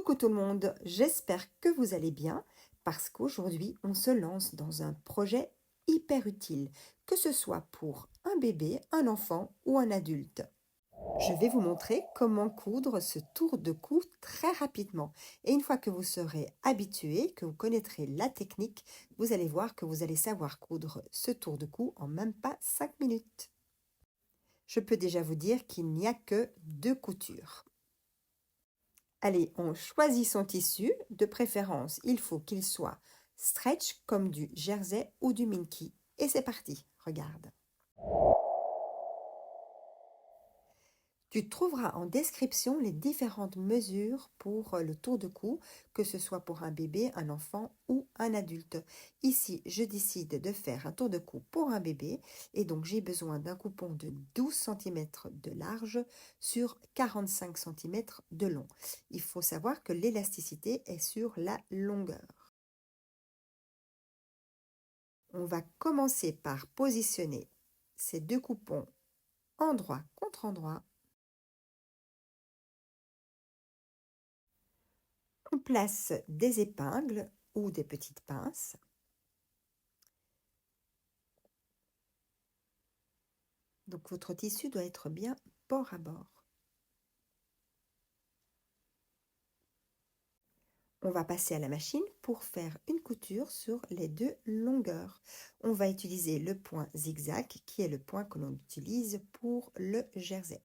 Coucou tout le monde, j'espère que vous allez bien parce qu'aujourd'hui on se lance dans un projet hyper utile, que ce soit pour un bébé, un enfant ou un adulte. Je vais vous montrer comment coudre ce tour de cou très rapidement. Et une fois que vous serez habitué, que vous connaîtrez la technique, vous allez voir que vous allez savoir coudre ce tour de cou en même pas 5 minutes. Je peux déjà vous dire qu'il n'y a que 2 coutures. Allez, on choisit son tissu. De préférence, il faut qu'il soit stretch comme du jersey ou du minky. Et c'est parti, regarde. Tu trouveras en description les différentes mesures pour le tour de cou, que ce soit pour un bébé, un enfant ou un adulte. Ici, je décide de faire un tour de cou pour un bébé et donc j'ai besoin d'un coupon de 12 cm de large sur 45 cm de long. Il faut savoir que l'élasticité est sur la longueur. On va commencer par positionner ces 2 coupons endroit contre endroit. On place des épingles ou des petites pinces. Donc votre tissu doit être bien bord à bord. On va passer à la machine pour faire une couture sur les 2 longueurs. On va utiliser le point zigzag qui est le point que l'on utilise pour le jersey.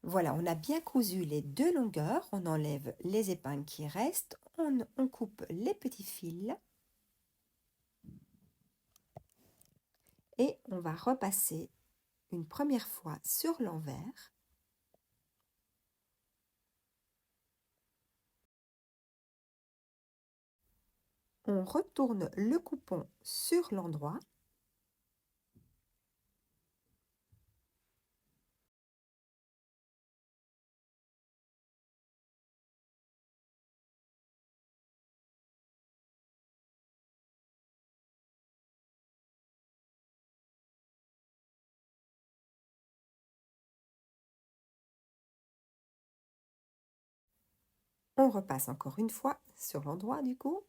Voilà, on a bien cousu les 2 longueurs, on enlève les épingles qui restent, on coupe les petits fils et on va repasser une première fois sur l'envers. On retourne le coupon sur l'endroit. On repasse encore une fois sur l'endroit du coup.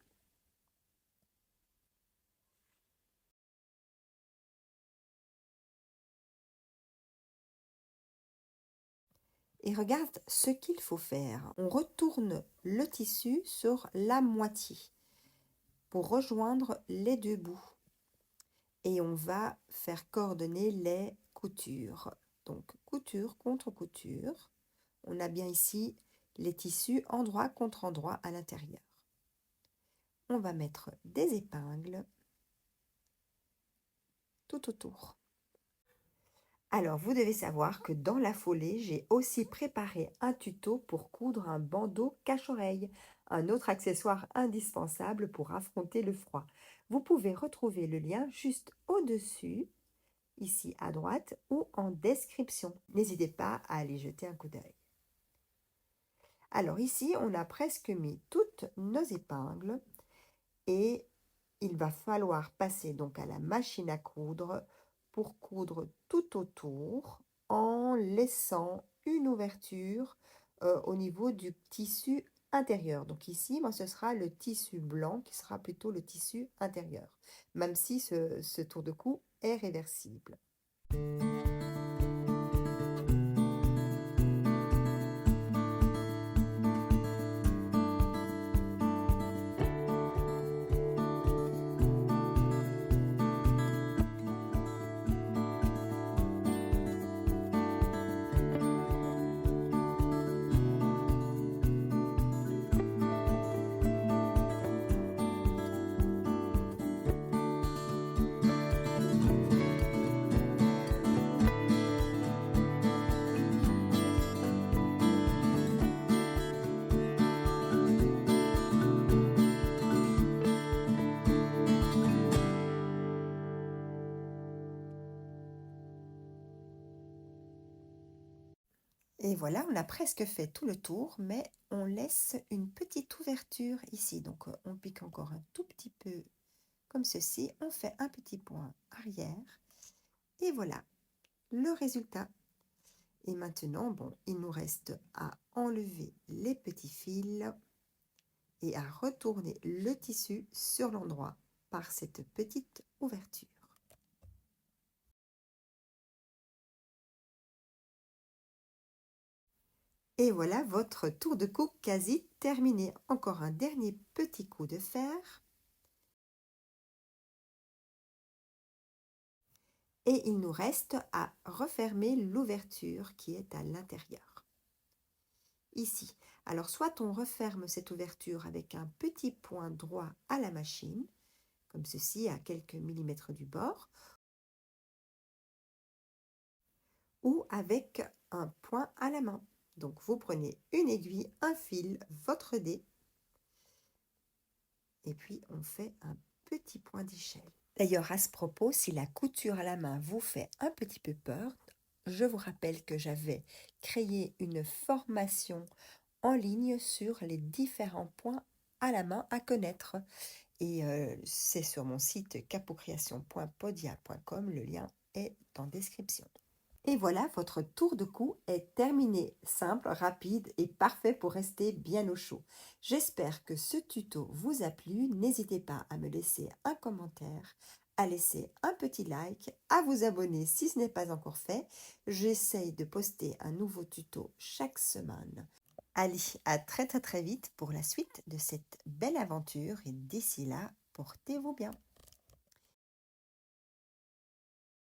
Et regarde ce qu'il faut faire. On retourne le tissu sur la moitié pour rejoindre les 2 bouts. Et on va faire coordonner les coutures. Donc couture contre couture. On a bien ici les tissus endroit contre endroit à l'intérieur. On va mettre des épingles tout autour. Alors, vous devez savoir que dans la foulée, j'ai aussi préparé un tuto pour coudre un bandeau cache-oreille, un autre accessoire indispensable pour affronter le froid. Vous pouvez retrouver le lien juste au-dessus, ici à droite, ou en description. N'hésitez pas à aller jeter un coup d'œil. Alors ici, on a presque mis toutes nos épingles et il va falloir passer donc à la machine à coudre pour coudre tout autour en laissant une ouverture au niveau du tissu intérieur. Donc ici, moi, ce sera le tissu blanc qui sera plutôt le tissu intérieur, même si ce tour de cou est réversible. Et voilà, on a presque fait tout le tour, mais on laisse une petite ouverture ici. Donc, on pique encore un tout petit peu comme ceci. On fait un petit point arrière. Et voilà le résultat. Et maintenant, bon, il nous reste à enlever les petits fils et à retourner le tissu sur l'endroit par cette petite ouverture. Et voilà votre tour de cou quasi terminé. Encore un dernier petit coup de fer. Et il nous reste à refermer l'ouverture qui est à l'intérieur. Ici. Alors soit on referme cette ouverture avec un petit point droit à la machine, comme ceci à quelques millimètres du bord, ou avec un point à la main. Donc vous prenez une aiguille, un fil, votre dé, et puis on fait un petit point d'échelle. D'ailleurs, à ce propos, si la couture à la main vous fait un petit peu peur, je vous rappelle que j'avais créé une formation en ligne sur les différents points à la main à connaître. Et c'est sur mon site capocreation.podia.com, le lien est en description. Et voilà, votre tour de cou est terminé, simple, rapide et parfait pour rester bien au chaud. J'espère que ce tuto vous a plu. N'hésitez pas à me laisser un commentaire, à laisser un petit like, à vous abonner si ce n'est pas encore fait. J'essaye de poster un nouveau tuto chaque semaine. Allez, à très vite pour la suite de cette belle aventure et d'ici là, portez-vous bien.